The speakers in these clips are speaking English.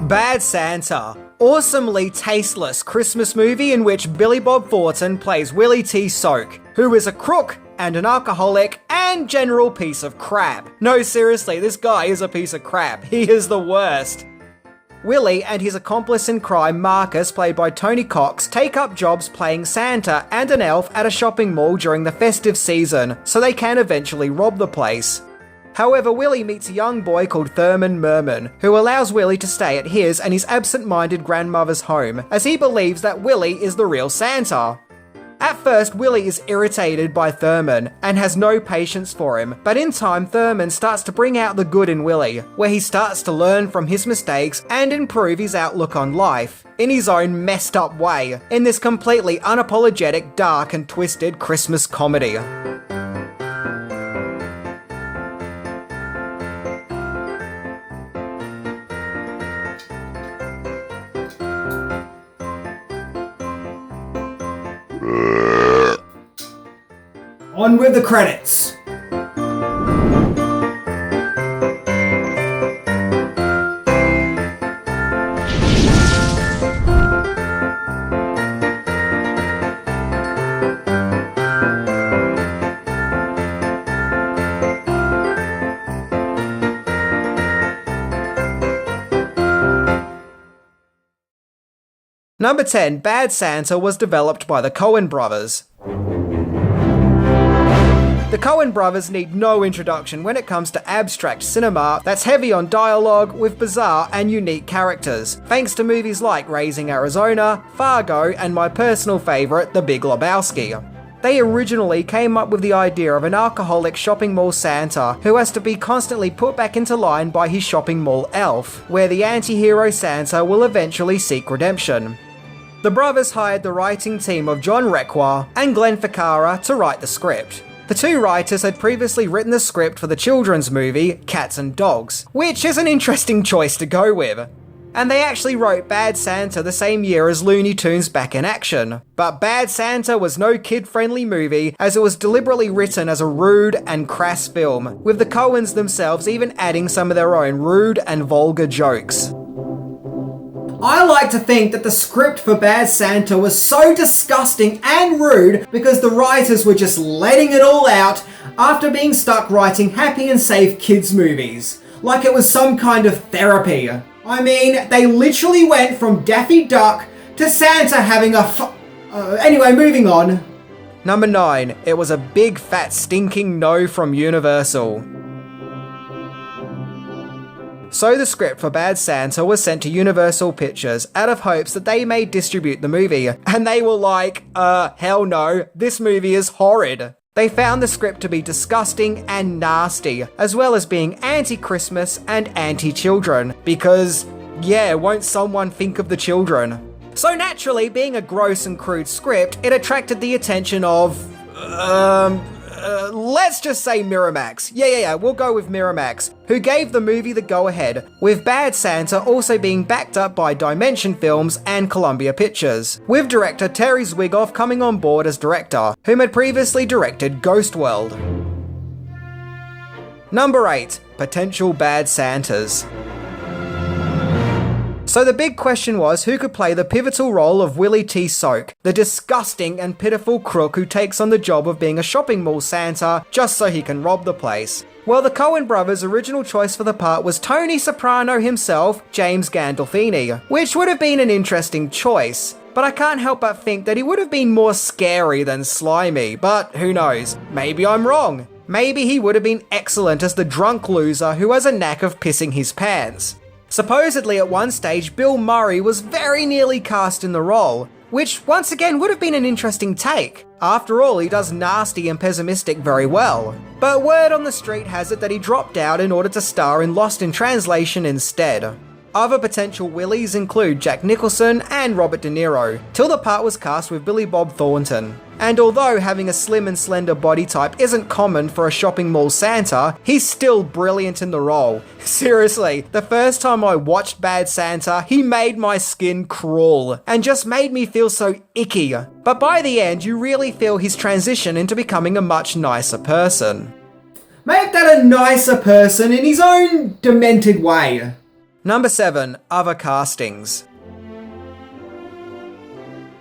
Bad Santa. Awesomely tasteless Christmas movie in which Billy Bob Thornton plays Willie T. Soak, who is a crook and an alcoholic and general piece of crap. No, seriously, this guy is a piece of crap. He is the worst. Willie and his accomplice in crime, Marcus, played by Tony Cox, take up jobs playing Santa and an elf at a shopping mall during the festive season, so they can eventually rob the place. However, Willie meets a young boy called Thurman Merman, who allows Willie to stay at his and his absent-minded grandmother's home, as he believes that Willie is the real Santa. At first, Willie is irritated by Thurman and has no patience for him, but in time Thurman starts to bring out the good in Willie, where he starts to learn from his mistakes and improve his outlook on life, in his own messed up way, in this completely unapologetic, dark and twisted Christmas comedy. On with the credits. Number 10, Bad Santa was developed by the Coen brothers. The Coen brothers need no introduction when it comes to abstract cinema that's heavy on dialogue with bizarre and unique characters, thanks to movies like Raising Arizona, Fargo, and my personal favourite, The Big Lebowski. They originally came up with the idea of an alcoholic shopping mall Santa who has to be constantly put back into line by his shopping mall elf, where the anti-hero Santa will eventually seek redemption. The brothers hired the writing team of John Requa and Glenn Ficarra to write the script. The two writers had previously written the script for the children's movie Cats and Dogs, which is an interesting choice to go with. And they actually wrote Bad Santa the same year as Looney Tunes Back in Action. But Bad Santa was no kid-friendly movie, as it was deliberately written as a rude and crass film, with the Coens themselves even adding some of their own rude and vulgar jokes. I like to think that the script for Bad Santa was so disgusting and rude because the writers were just letting it all out after being stuck writing happy and safe kids movies. Like it was some kind of therapy. I mean, they literally went from Daffy Duck to Santa having a anyway, moving on. Number 9. It was a big fat stinking no from Universal. So the script for Bad Santa was sent to Universal Pictures out of hopes that they may distribute the movie, and they were like, hell no, this movie is horrid. They found the script to be disgusting and nasty, as well as being anti-Christmas and anti-children, because, yeah, won't someone think of the children? So naturally, being a gross and crude script, it attracted the attention of, let's just say Miramax. Yeah, we'll go with Miramax, who gave the movie the go-ahead, with Bad Santa also being backed up by Dimension Films and Columbia Pictures, with director Terry Zwigoff coming on board as director, whom had previously directed Ghost World. Number 8. Potential Bad Santas. So the big question was who could play the pivotal role of Willie T. Soak, the disgusting and pitiful crook who takes on the job of being a shopping mall Santa just so he can rob the place. Well, the Coen brothers' original choice for the part was Tony Soprano himself, James Gandolfini, which would have been an interesting choice. But I can't help but think that he would have been more scary than slimy, but who knows, maybe I'm wrong. Maybe he would have been excellent as the drunk loser who has a knack of pissing his pants. Supposedly at one stage, Bill Murray was very nearly cast in the role, which once again would have been an interesting take. After all, he does nasty and pessimistic very well. But word on the street has it that he dropped out in order to star in Lost in Translation instead. Other potential Willies include Jack Nicholson and Robert De Niro, till the part was cast with Billy Bob Thornton. And although having a slim and slender body type isn't common for a shopping mall Santa, he's still brilliant in the role. Seriously, the first time I watched Bad Santa, he made my skin crawl, and just made me feel so icky. But by the end, you really feel his transition into becoming a much nicer person. Make that a nicer person in his own demented way. Number 7. Other castings.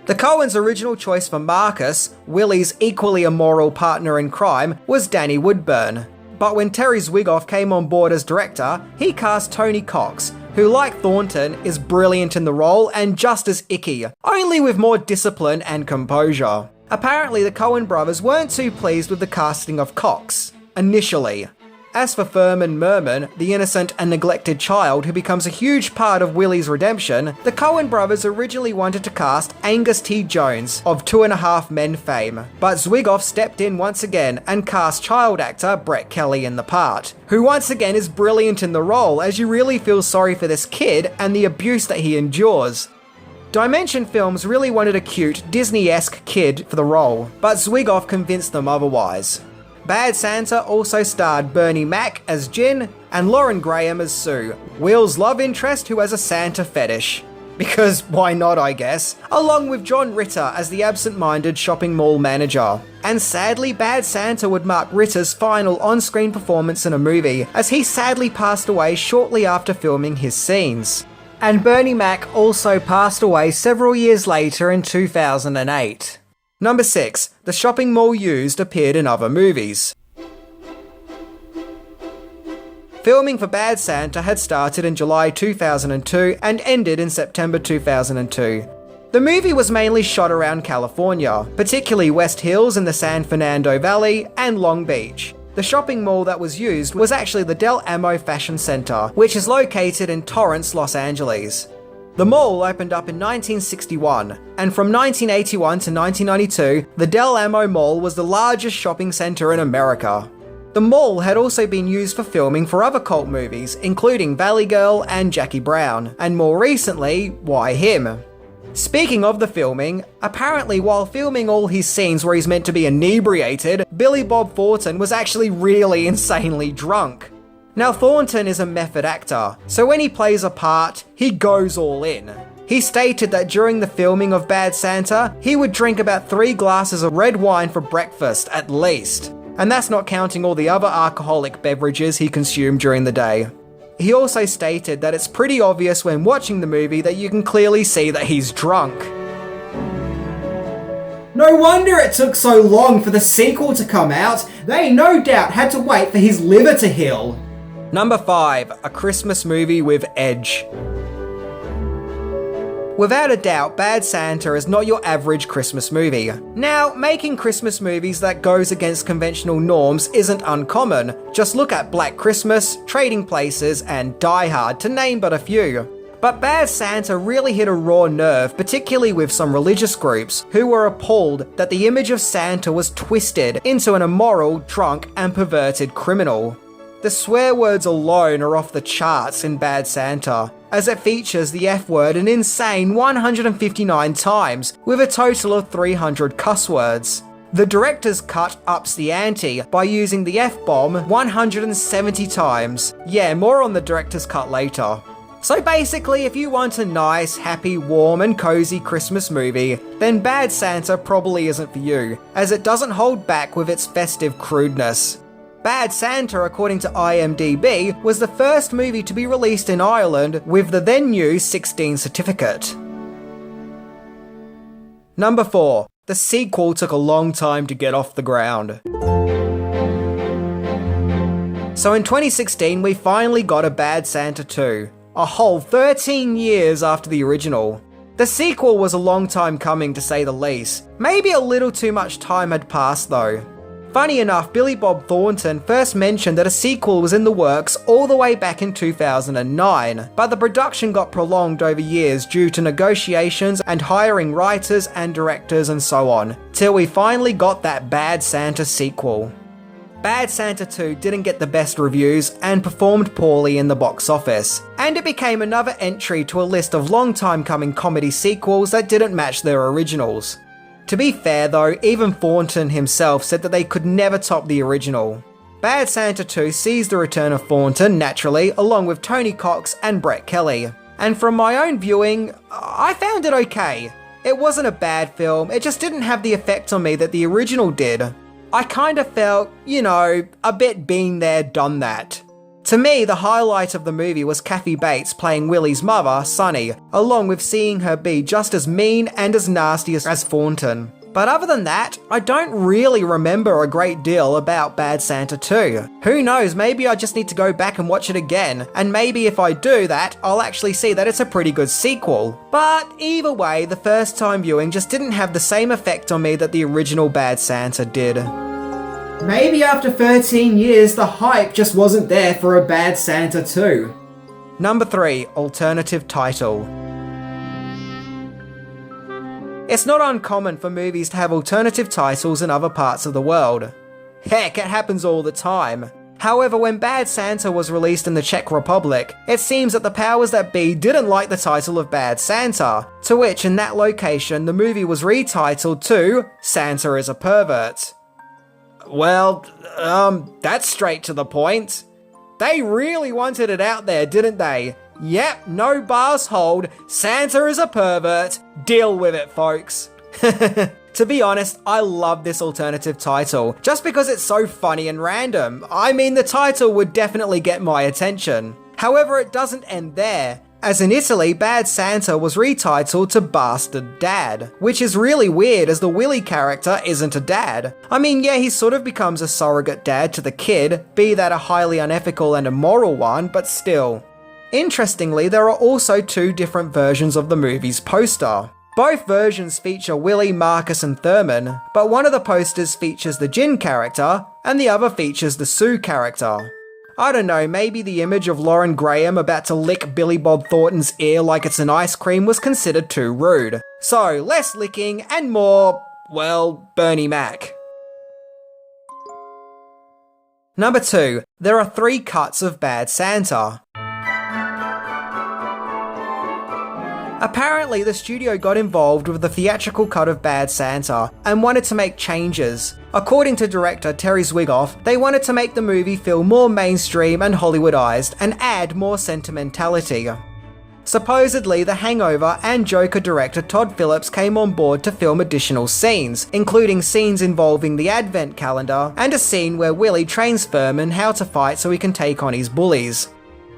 The Coens' original choice for Marcus, Willie's equally immoral partner in crime, was Danny Woodburn. But when Terry Zwigoff came on board as director, he cast Tony Cox, who, like Thornton, is brilliant in the role and just as icky, only with more discipline and composure. Apparently, the Coen brothers weren't too pleased with the casting of Cox, initially. As for Furman Merman, the innocent and neglected child who becomes a huge part of Willie's redemption, the Coen brothers originally wanted to cast Angus T. Jones of 2.5 Men fame, but Zwigoff stepped in once again and cast child actor Brett Kelly in the part, who once again is brilliant in the role as you really feel sorry for this kid and the abuse that he endures. Dimension Films really wanted a cute, Disney-esque kid for the role, but Zwigoff convinced them otherwise. Bad Santa also starred Bernie Mac as Jin and Lauren Graham as Sue, Will's love interest who has a Santa fetish. Because why not, I guess? Along with John Ritter as the absent-minded shopping mall manager. And sadly, Bad Santa would mark Ritter's final on-screen performance in a movie, as he sadly passed away shortly after filming his scenes. And Bernie Mac also passed away several years later in 2008. Number 6. The shopping mall used appeared in other movies. Filming for Bad Santa had started in July 2002 and ended in September 2002. The movie was mainly shot around California, particularly West Hills in the San Fernando Valley and Long Beach. The shopping mall that was used was actually the Del Amo Fashion Center, which is located in Torrance, Los Angeles. The mall opened up in 1961, and from 1981 to 1992, the Del Amo Mall was the largest shopping center in America. The mall had also been used for filming for other cult movies, including Valley Girl and Jackie Brown, and more recently, Why Him? Speaking of the filming, apparently while filming all his scenes where he's meant to be inebriated, Billy Bob Thornton was actually really insanely drunk. Now Thornton is a method actor, so when he plays a part, he goes all in. He stated that during the filming of Bad Santa, he would drink about 3 glasses of red wine for breakfast at least, and that's not counting all the other alcoholic beverages he consumed during the day. He also stated that it's pretty obvious when watching the movie that you can clearly see that he's drunk. No wonder it took so long for the sequel to come out. They no doubt had to wait for his liver to heal. Number 5. A Christmas movie with edge. Without a doubt, Bad Santa is not your average Christmas movie. Now, making Christmas movies that goes against conventional norms isn't uncommon. Just look at Black Christmas, Trading Places, and Die Hard, to name but a few. But Bad Santa really hit a raw nerve, particularly with some religious groups, who were appalled that the image of Santa was twisted into an immoral, drunk, and perverted criminal. The swear words alone are off the charts in Bad Santa, as it features the F word an insane 159 times, with a total of 300 cuss words. The director's cut ups the ante by using the F-bomb 170 times. Yeah, more on the director's cut later. So basically, if you want a nice, happy, warm and cozy Christmas movie, then Bad Santa probably isn't for you, as it doesn't hold back with its festive crudeness. Bad Santa, according to IMDb, was the first movie to be released in Ireland with the then new 16 certificate. Number 4. The sequel took a long time to get off the ground. So in 2016, we finally got a Bad Santa 2, a whole 13 years after the original. The sequel was a long time coming, to say the least. Maybe a little too much time had passed though. Funny enough, Billy Bob Thornton first mentioned that a sequel was in the works all the way back in 2009, but the production got prolonged over years due to negotiations and hiring writers and directors and so on, till we finally got that Bad Santa sequel. Bad Santa 2 didn't get the best reviews and performed poorly in the box office, and it became another entry to a list of long time coming comedy sequels that didn't match their originals. To be fair though, even Thornton himself said that they could never top the original. Bad Santa 2 sees the return of Thornton, naturally, along with Tony Cox and Brett Kelly. And from my own viewing, I found it okay. It wasn't a bad film, it just didn't have the effect on me that the original did. I kind of felt, a bit been there, done that. To me, the highlight of the movie was Kathy Bates playing Willie's mother, Sunny, along with seeing her be just as mean and as nasty as Thornton. But other than that, I don't really remember a great deal about Bad Santa 2. Who knows, maybe I just need to go back and watch it again, and maybe if I do that, I'll actually see that it's a pretty good sequel. But either way, the first time viewing just didn't have the same effect on me that the original Bad Santa did. Maybe after 13 years, the hype just wasn't there for a Bad Santa 2. Number 3, alternative title. It's not uncommon for movies to have alternative titles in other parts of the world. Heck, it happens all the time. However, when Bad Santa was released in the Czech Republic, it seems that the powers that be didn't like the title of Bad Santa, to which in that location the movie was retitled to Santa is a Pervert. Well, that's straight to the point. They really wanted it out there, didn't they? Yep, no bars hold, Santa is a pervert, deal with it, folks. To be honest, I love this alternative title, just because it's so funny and random. I mean, the title would definitely get my attention. However, it doesn't end there, as in Italy, Bad Santa was retitled to Bastard Dad, which is really weird as the Willy character isn't a dad. I mean, yeah, he sort of becomes a surrogate dad to the kid, be that a highly unethical and immoral one, but still. Interestingly, there are also 2 different versions of the movie's poster. Both versions feature Willy, Marcus and Thurman, but one of the posters features the Jin character, and the other features the Sue character. I don't know, maybe the image of Lauren Graham about to lick Billy Bob Thornton's ear like it's an ice cream was considered too rude. So, less licking and more, well, Bernie Mac. Number 2, there are 3 cuts of Bad Santa. Apparently, the studio got involved with the theatrical cut of Bad Santa and wanted to make changes. According to director Terry Zwigoff, they wanted to make the movie feel more mainstream and Hollywoodized and add more sentimentality. Supposedly, The Hangover and Joker director Todd Phillips came on board to film additional scenes, including scenes involving the Advent calendar and a scene where Willy trains Thurman how to fight so he can take on his bullies.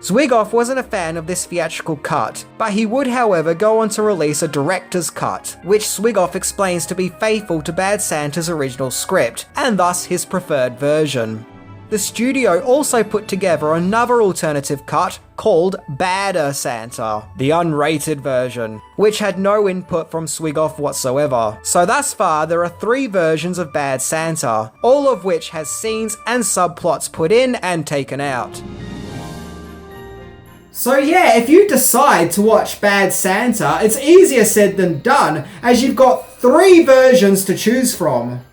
Zwigoff wasn't a fan of this theatrical cut, but he would however go on to release a director's cut, which Zwigoff explains to be faithful to Bad Santa's original script, and thus his preferred version. The studio also put together another alternative cut called Badder Santa, the unrated version, which had no input from Zwigoff whatsoever. So thus far, there are 3 versions of Bad Santa, all of which has scenes and subplots put in and taken out. So yeah, if you decide to watch Bad Santa, it's easier said than done, as you've got 3 versions to choose from.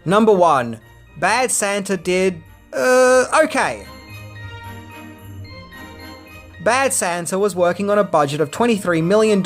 Number 1, Bad Santa Did, okay. Bad Santa was working on a budget of $23 million,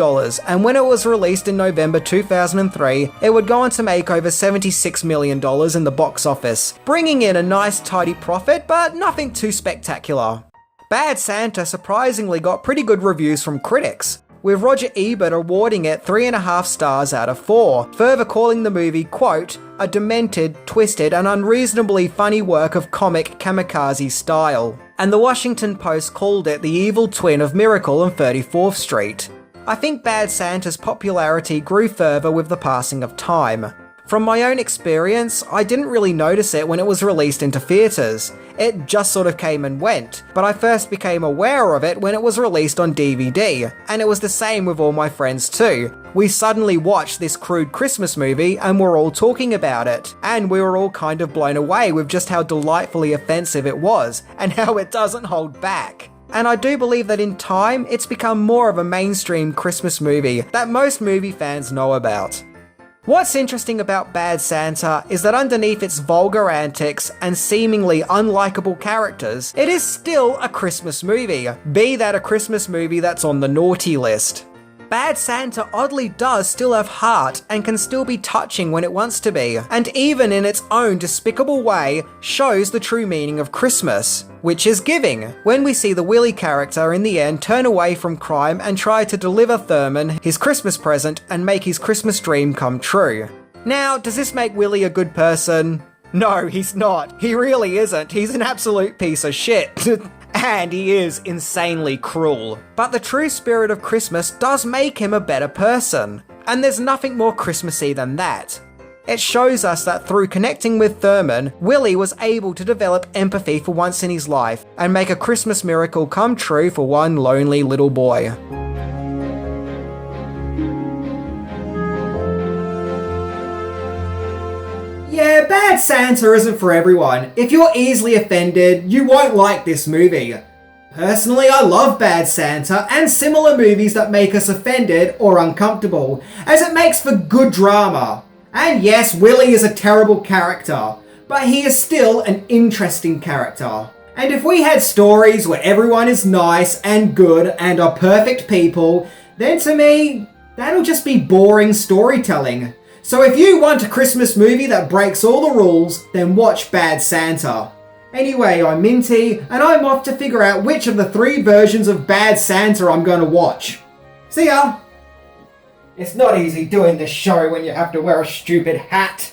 and when it was released in November 2003, it would go on to make over $76 million in the box office, bringing in a nice tidy profit, but nothing too spectacular. Bad Santa surprisingly got pretty good reviews from critics, with Roger Ebert awarding it 3.5 stars out of 4, further calling the movie, quote, a demented, twisted and unreasonably funny work of comic kamikaze style. And the Washington Post called it the evil twin of Miracle on 34th Street. I think Bad Santa's popularity grew further with the passing of time. From my own experience, I didn't really notice it when it was released into theatres. It just sort of came and went, but I first became aware of it when it was released on DVD, and it was the same with all my friends too. We suddenly watched this crude Christmas movie and were all talking about it, and we were all kind of blown away with just how delightfully offensive it was, and how it doesn't hold back. And I do believe that in time, it's become more of a mainstream Christmas movie that most movie fans know about. What's interesting about Bad Santa is that underneath its vulgar antics and seemingly unlikable characters, it is still a Christmas movie, be that a Christmas movie that's on the naughty list. Bad Santa oddly does still have heart and can still be touching when it wants to be, and even in its own despicable way, shows the true meaning of Christmas, which is giving, when we see the Willy character in the end turn away from crime and try to deliver Thurman his Christmas present and make his Christmas dream come true. Now, does this make Willy a good person? No, he's not. He really isn't. He's an absolute piece of shit. And he is insanely cruel. But the true spirit of Christmas does make him a better person. And there's nothing more Christmassy than that. It shows us that through connecting with Thurman, Willie was able to develop empathy for once in his life and make a Christmas miracle come true for one lonely little boy. Yeah, Bad Santa isn't for everyone. If you're easily offended, you won't like this movie. Personally, I love Bad Santa and similar movies that make us offended or uncomfortable, as it makes for good drama. And yes, Willie is a terrible character, but he is still an interesting character. And if we had stories where everyone is nice and good and are perfect people, then to me, that'll just be boring storytelling. So if you want a Christmas movie that breaks all the rules, then watch Bad Santa. Anyway, I'm Minty, and I'm off to figure out which of the 3 versions of Bad Santa I'm gonna watch. See ya! It's not easy doing this show when you have to wear a stupid hat.